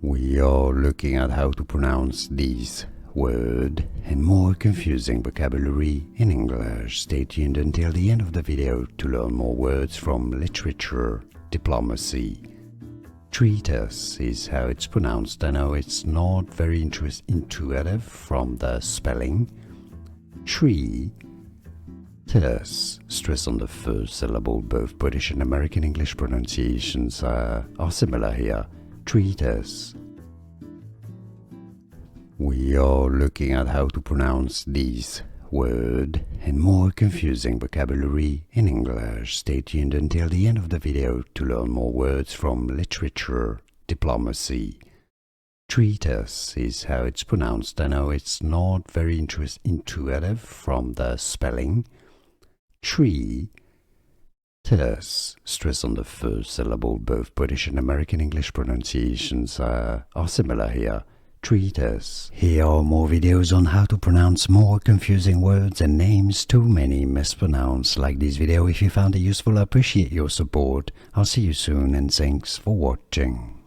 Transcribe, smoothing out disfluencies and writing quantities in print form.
We are looking at how to pronounce these word and more confusing vocabulary in English. Stay tuned until the end of the video to learn more words from literature, diplomacy. Treatise is how it's pronounced. I know it's not very intuitive from the spelling. Treatise, stress on the first syllable. Both British and American English pronunciations are similar here. Treatise. We are looking at how to pronounce these word and more confusing vocabulary in English. Stay tuned until the end of the video to learn more words from literature, diplomacy. Treatise is how it's pronounced. I know it's not very intuitive from the spelling. Treatise, stress on the first syllable. Both British and American English pronunciations are similar here. Treatise. Here are more videos on how to pronounce more confusing words and names too many mispronounced. Like this video if you found it useful. I appreciate your support. I'll see you soon and thanks for watching.